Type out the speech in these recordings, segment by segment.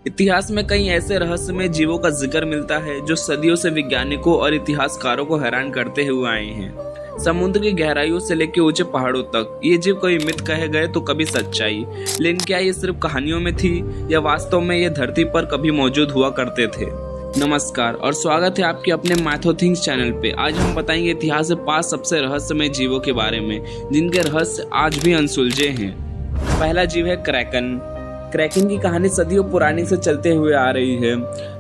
इतिहास में कई ऐसे रहस्यमय जीवों का जिक्र मिलता है जो सदियों से वैज्ञानिकों और इतिहासकारों को हैरान करते हुए आए हैं। समुद्र की गहराइयों से लेकर ऊंचे पहाड़ों तक ये जीव कभी मिथ कहे गए तो कभी सच्चाई, लेकिन क्या ये सिर्फ कहानियों में थी या वास्तव में ये धरती पर कभी मौजूद हुआ करते थे। नमस्कार और स्वागत है आपके अपने मैथोथिंग्स चैनल पे। आज हम बताएंगे इतिहास से 5 सबसे रहस्यमय जीवों के बारे में जिनके रहस्य आज भी अनसुलझे हैं। पहला जीव है क्रैकन। क्रैकन की कहानी सदियों पुरानी से चलते हुए आ रही है।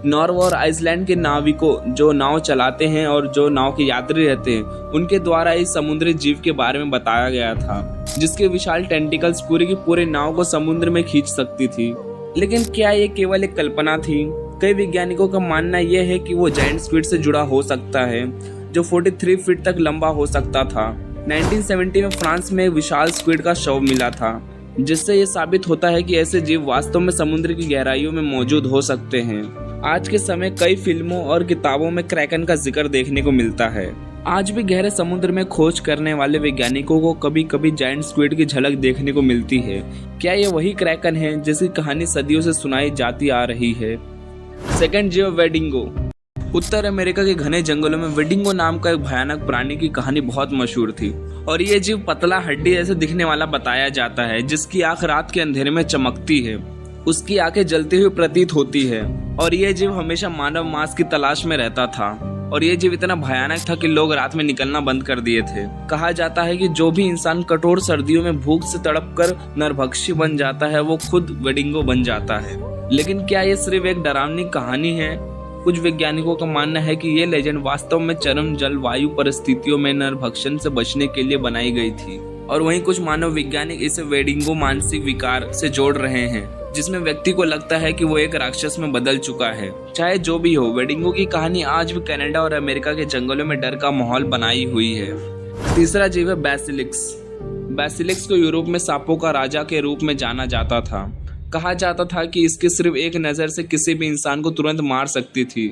नॉर्वे और आइसलैंड के नाविकों जो नाव चलाते हैं और जो नाव के यात्री रहते हैं उनके द्वारा इस समुद्री जीव के बारे में बताया गया था, जिसके विशाल टेंटिकल्स पूरी की पूरी नाव को समुद्र में खींच सकती थी। लेकिन क्या ये केवल एक कल्पना थी? कई वैज्ञानिकों का मानना यह है कि वो जायंट स्क्विड से जुड़ा हो सकता है जो 43 फीट तक लंबा हो सकता था। 1970 में फ्रांस में विशाल स्क्विड का शव मिला था, जिससे ये साबित होता है कि ऐसे जीव वास्तव में समुद्र की गहराइयों में मौजूद हो सकते हैं। आज के समय कई फिल्मों और किताबों में क्रैकन का जिक्र देखने को मिलता है। आज भी गहरे समुद्र में खोज करने वाले वैज्ञानिकों को कभी कभी जायंट स्क्विड की झलक देखने को मिलती है। क्या ये वही क्रैकन है जिसकी कहानी सदियों से सुनाई जाती आ रही है? सेकंड जीव वेडिंगो। उत्तर अमेरिका के घने जंगलों में वेडिंगो नाम का एक भयानक प्राणी की कहानी बहुत मशहूर थी और ये जीव पतला हड्डी जैसे दिखने वाला बताया जाता है, जिसकी आंख रात के अंधेरे में चमकती है। उसकी आंखें जलती हुई प्रतीत होती है और ये जीव हमेशा मानव मांस की तलाश में रहता था और ये जीव इतना भयानक था कि लोग रात में निकलना बंद कर दिए थे। कहा जाता है कि जो भी इंसान कठोर सर्दियों में भूख से तड़पकर नरभक्षी बन जाता है वो खुद वेडिंगो बन जाता है। लेकिन क्या ये सिर्फ एक डरावनी कहानी है? कुछ वैज्ञानिकों का मानना है कि ये लेजेंड वास्तव में चरम जलवायु परिस्थितियों में नरभक्षण से बचने के लिए बनाई गई थी और वहीं कुछ मानव वैज्ञानिक इसे वेडिंगो मानसिक विकार से जोड़ रहे हैं, जिसमें व्यक्ति को लगता है कि वो एक राक्षस में बदल चुका है। चाहे जो भी हो, वेडिंगो की कहानी आज भी कनाडा और अमेरिका के जंगलों में डर का माहौल बनाई हुई है। तीसरा जीव है बेसिलिस्क। बेसिलिस्क को यूरोप में सांपों का राजा के रूप में जाना जाता था। कहा जाता था कि इसकी सिर्फ एक नजर से किसी भी इंसान को तुरंत मार सकती थी।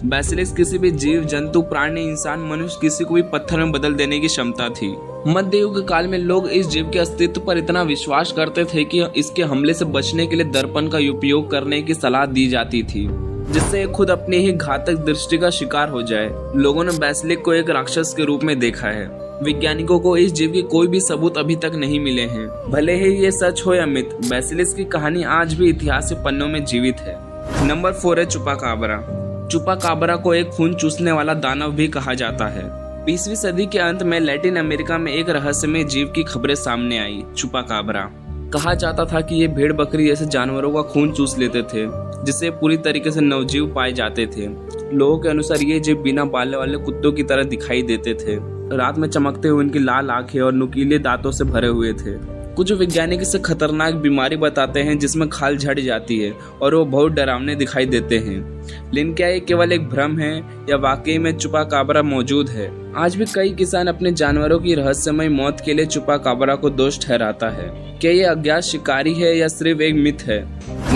बेसिलिस्क किसी भी जीव, जंतु, प्राणी, इंसान, मनुष्य किसी को भी पत्थर में बदल देने की क्षमता थी। मध्य युग काल में लोग इस जीव के अस्तित्व पर इतना विश्वास करते थे कि इसके हमले से बचने के लिए दर्पण का उपयोग करने की सलाह दी जाती थी, जिससे खुद अपनी ही घातक दृष्टि का शिकार हो जाए। लोगों ने बेसिलिस्क को एक राक्षस के रूप में देखा है। वैज्ञानिकों को इस जीव के कोई भी सबूत अभी तक नहीं मिले हैं। भले ही ये सच हो या मिथ, बेसिलिस्क की कहानी आज भी इतिहास के पन्नों में जीवित है। नंबर 4 है चुपाकाब्रा। चुपाकाब्रा को एक खून चूसने वाला दानव भी कहा जाता है। 20वीं सदी के अंत में लैटिन अमेरिका में एक रहस्यमय जीव की खबरें सामने आई, चुपाकाब्रा। कहा जाता था कि ये भेड़ बकरी जैसे जानवरों का खून चूस लेते थे, जिससे पूरी तरीके से नवजीव पाए जाते थे। लोगों के अनुसार ये जीव बिना बाल वाले कुत्तों की तरह दिखाई देते थे। रात में चमकते हुए उनकी लाल आंखें और नुकीले दांतों से भरे हुए थे। कुछ वैज्ञानिक इसे खतरनाक बीमारी बताते हैं जिसमें खाल झड़ जाती है और वो बहुत डरावने दिखाई देते हैं। लेकिन क्या ये केवल एक भ्रम है या वाकई में चुपाकाब्रा मौजूद है? आज भी कई किसान अपने जानवरों की रहस्यमय मौत के लिए चुपाकाब्रा को दोष ठहराता है। क्या ये अज्ञात शिकारी है या सिर्फ एक मिथ है?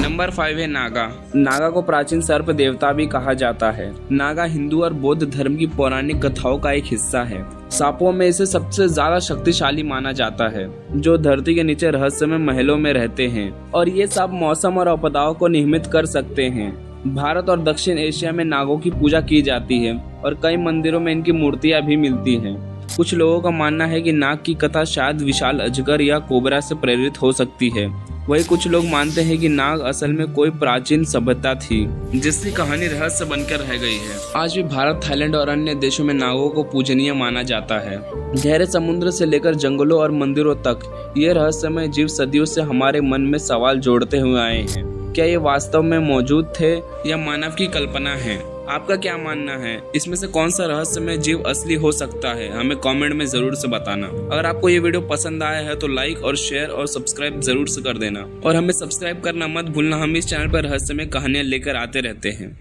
नंबर 5 है नागा। नागा को प्राचीन सर्प देवता भी कहा जाता है। नागा हिंदू और बौद्ध धर्म की पौराणिक कथाओं का एक हिस्सा है। सांपों में इसे सबसे ज्यादा शक्तिशाली माना जाता है, जो धरती के नीचे रहस्यमय महलों में रहते हैं और ये सब मौसम और आपदाओं को नियमित कर सकते हैं। भारत और दक्षिण एशिया में नागों की पूजा की जाती है और कई मंदिरों में इनकी मूर्तियां भी मिलती हैं। कुछ लोगों का मानना है कि नाग की कथा शायद विशाल अजगर या कोबरा से प्रेरित हो सकती है। वही कुछ लोग मानते हैं कि नाग असल में कोई प्राचीन सभ्यता थी जिसकी कहानी रहस्य बनकर रह गई है। आज भी भारत, थाईलैंड और अन्य देशों में नागों को पूजनीय माना जाता है। गहरे समुद्र से लेकर जंगलों और मंदिरों तक ये रहस्यमय जीव सदियों से हमारे मन में सवाल जोड़ते हुए आए हैं। क्या ये वास्तव में मौजूद थे या मानव की कल्पना है? आपका क्या मानना है? इसमें से कौन सा रहस्यमय जीव असली हो सकता है? हमें कमेंट में जरूर से बताना। अगर आपको ये वीडियो पसंद आया है तो लाइक और शेयर और सब्सक्राइब जरूर से कर देना और हमें सब्सक्राइब करना मत भूलना। हम इस चैनल पर रहस्यमय कहानियां लेकर आते रहते हैं।